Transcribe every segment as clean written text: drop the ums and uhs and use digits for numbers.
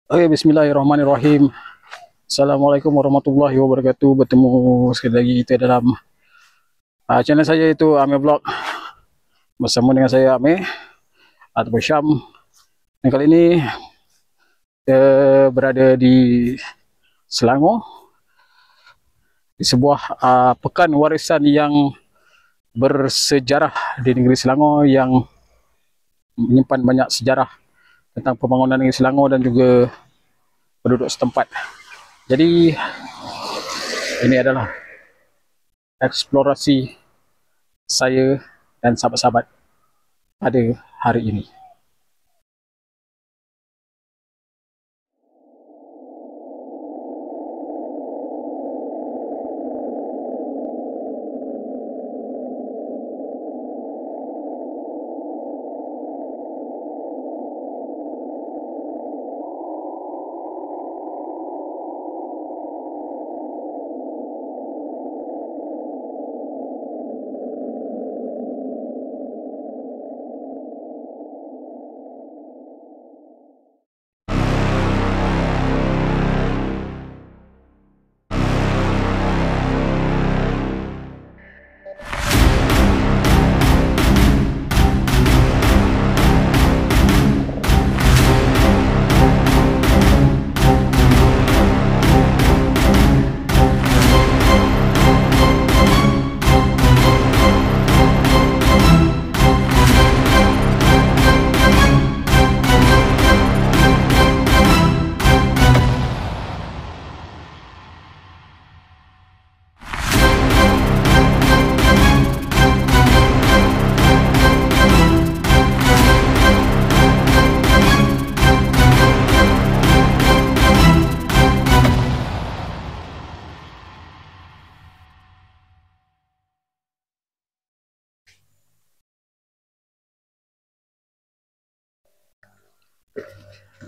Oke, bismillahirrahmanirrahim. Assalamualaikum warahmatullahi wabarakatuh. Bertemu sekali lagi kita dalam channel saya, itu Ame Vlog. Bersama dengan saya Ame atau Syam. Dan kali ini kita berada di Selangor, di sebuah pekan warisan yang bersejarah di negeri Selangor, yang menyimpan banyak sejarah tentang pembangunan negeri Selangor dan juga penduduk setempat. Jadi ini adalah eksplorasi saya dan sahabat-sahabat pada hari ini.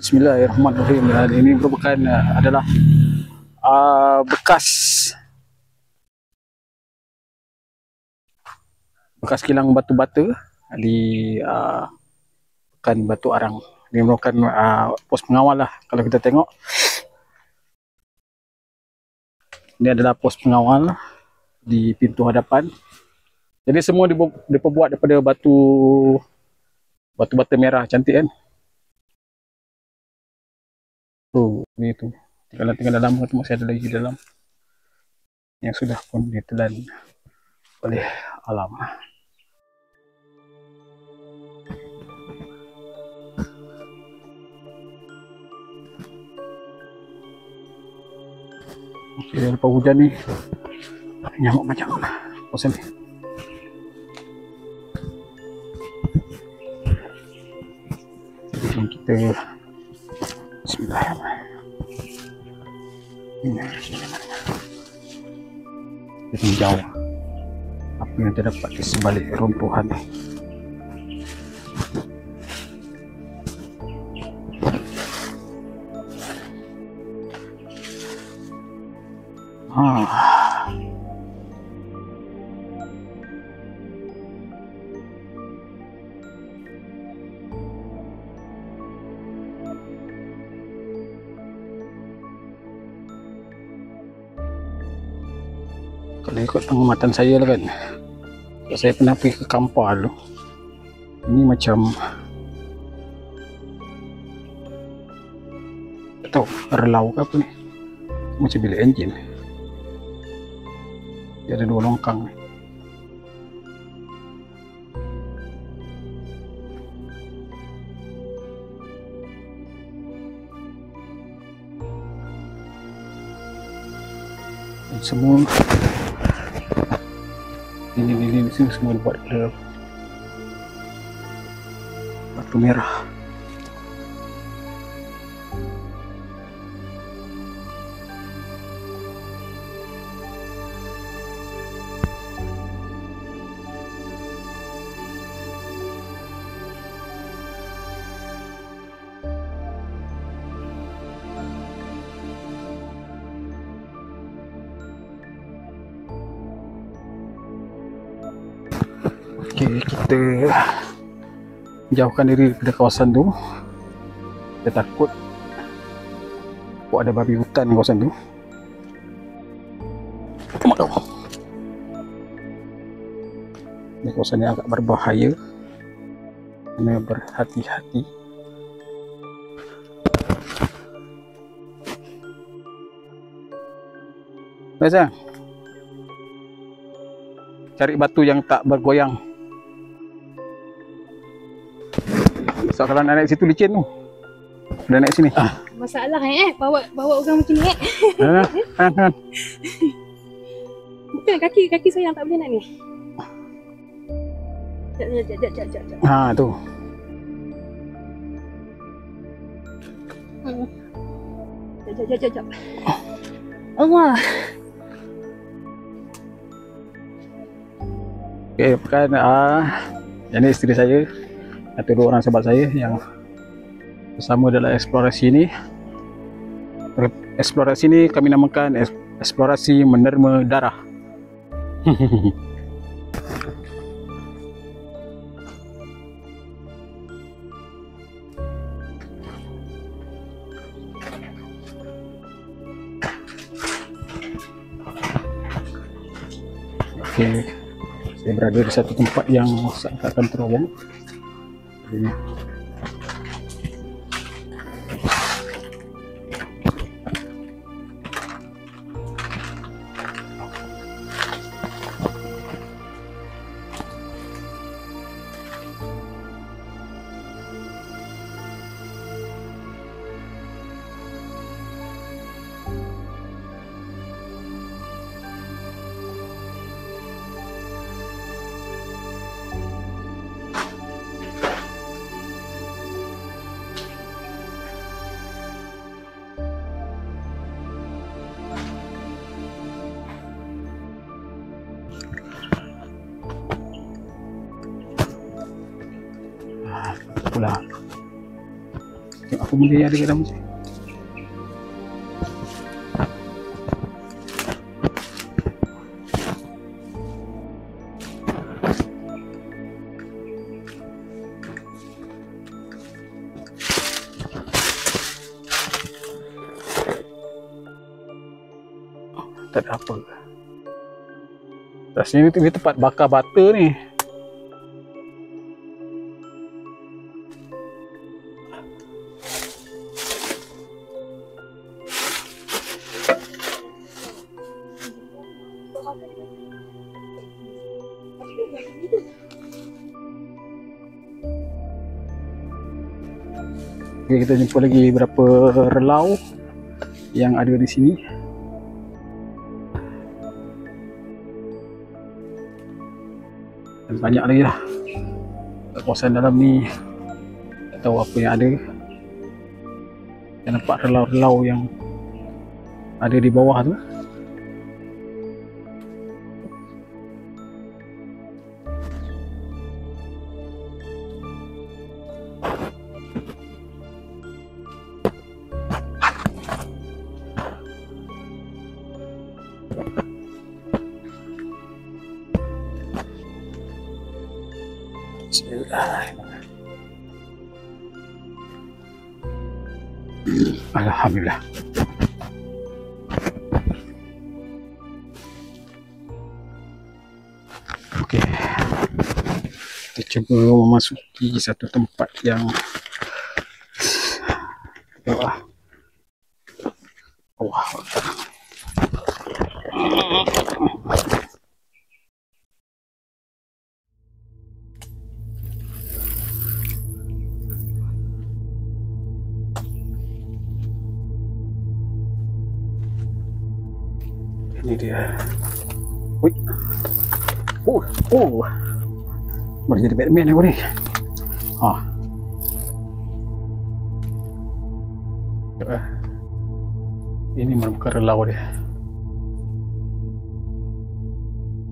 Bismillahirrahmanirrahim. Ini merupakan adalah bekas kilang batu bata di Pekan Batu Arang. Ini merupakan pos pengawal lah. Kalau kita tengok, ini adalah pos pengawal di pintu hadapan. Jadi semua diperbuat daripada batu bata merah, cantik kan? Ini tu. Kalau tinggal dalam tu masih ada lagi di dalam yang sudah pun ditelan oleh alam. Okey, lepas hujan ni nyamuk banyak lah pos ni. Jadi kita Bismillahirrahmanirrahim. Ini jauh apa yang terdapat di sebalik runtuhan ni. Kalau ikut pengamatan saya lah kan, saya pernah pergi ke Kampar dulu. Ini macam tak tahu relau ke apa ni, macam bilik enjin. Dia ada dua longkang ni. Dan semua ini di sini semua dibuat dari batu merah. Okey, kita jauhkan diri dari kawasan tu. Kita takut Oh, ada babi hutan di kawasan tu. Ini kawasan yang agak berbahaya, kena berhati-hati. Biasa cari batu yang tak bergoyang. So, kalau nak naik situ licin tu. Dah naik sini. Masalah bawa orang macam ni Bukan kaki saya yang tak boleh nak ni. Ha tu. Jap. Allah. Okey, bukan ini isteri saya atau dua orang sahabat saya yang bersama dalam eksplorasi ini. Eksplorasi ini kami namakan eksplorasi menerma darah. Okey, saya berada di satu tempat yang seakan terowong. Ini. Pula tengok apa benda yang ada kat dalam sini. Tak ada apa. Rasanya ni tempat bakar bata ni. Okay, kita jumpa lagi beberapa relau yang ada di sini. Dan banyak lagi lah kawasan dalam ni, tak tahu apa yang ada. Saya nampak relau-relau yang ada di bawah tu. Alhamdulillah. Okey, kita cuba memasuki satu tempat yang ini dia. Wih. Boleh jadi Batman aku ni. Ini merupakan relau dia.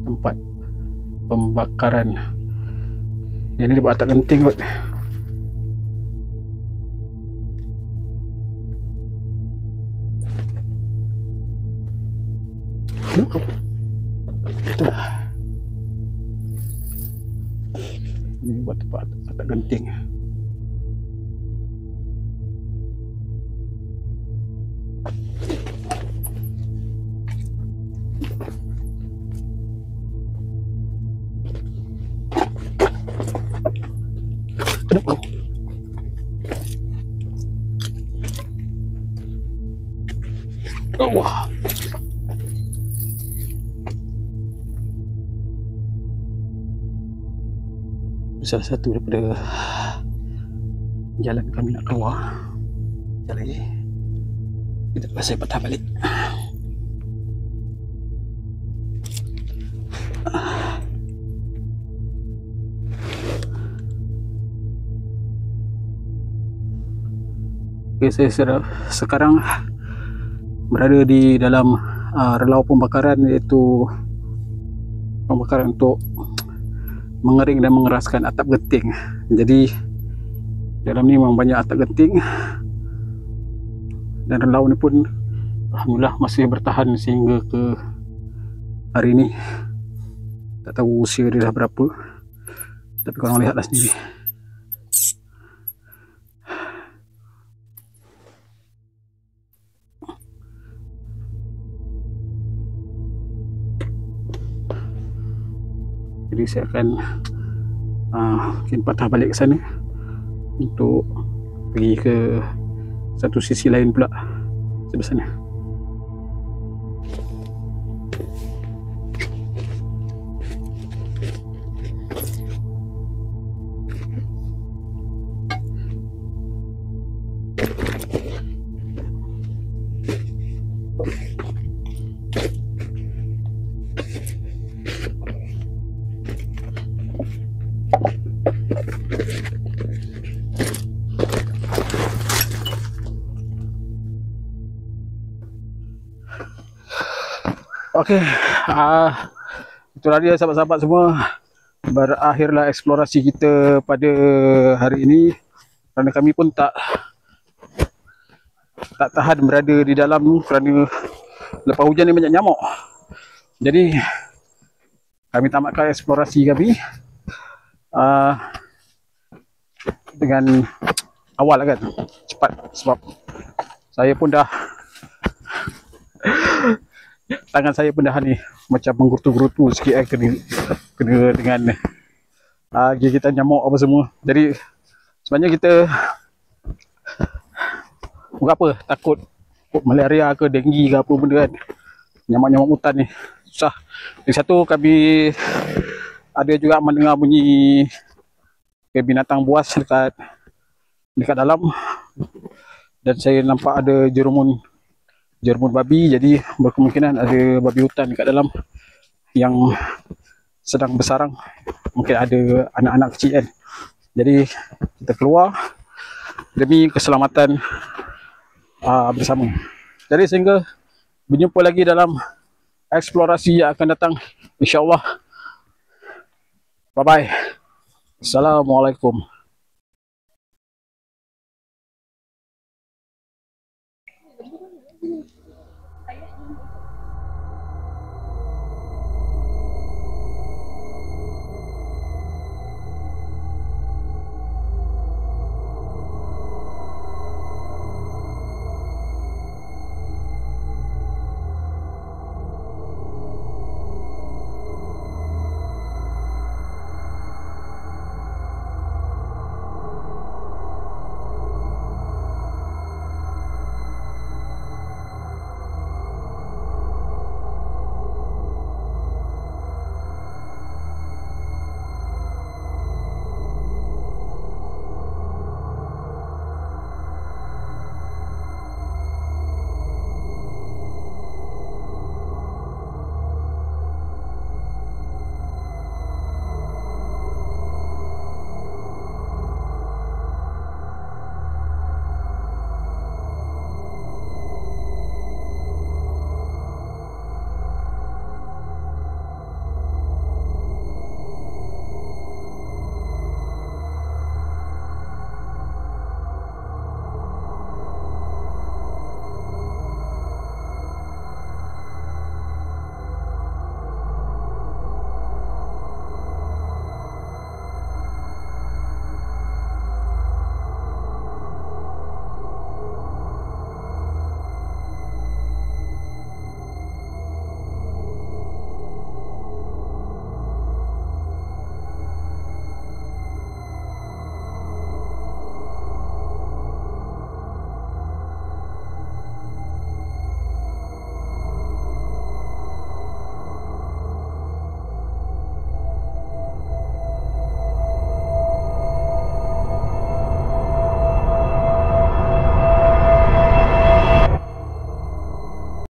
Tempat pembakaran. Yang ni dia buat tak genting kot. Ini buat tempat tak genting. Wah. Salah satu daripada jalan kami nak keluar. Sekejap lagi kita pasal patah balik. Okay, saya sekarang berada di dalam relau pembakaran, iaitu pembakaran untuk mengering dan mengeraskan atap genting. Jadi dalam ni memang banyak atap genting, dan relau ni pun alhamdulillah masih bertahan sehingga ke hari ni. Tak tahu usia dia dah berapa, tapi korang lihatlah sendiri. Jadi saya akan mungkin patah balik ke sana untuk pergi ke satu sisi lain pula sebelah sana. Okey, itulah dia sahabat-sahabat semua. Berakhirlah eksplorasi kita pada hari ini, kerana kami pun tak tahan berada di dalam kerana lepas hujan ni banyak nyamuk. Jadi kami tamatkan eksplorasi kami dengan awal kan, cepat, sebab saya pun dah tangan saya pun dah ni macam menggerutu-gerutu sikit kena dengan gigitan nyamuk apa semua. Jadi sebenarnya kita bukan apa, takut malaria ke denggi ke apa benda kan, nyamuk-nyamuk hutan ni susah. Di satu kami ada juga mendengar bunyi binatang buas dekat dalam, dan saya nampak ada jerumun babi. Jadi berkemungkinan ada babi hutan dekat dalam yang sedang bersarang. Mungkin ada anak-anak kecil kan. Jadi kita keluar demi keselamatan bersama. Jadi sehingga berjumpa lagi dalam eksplorasi yang akan datang, insyaAllah. Bye bye. Assalamualaikum. Ayah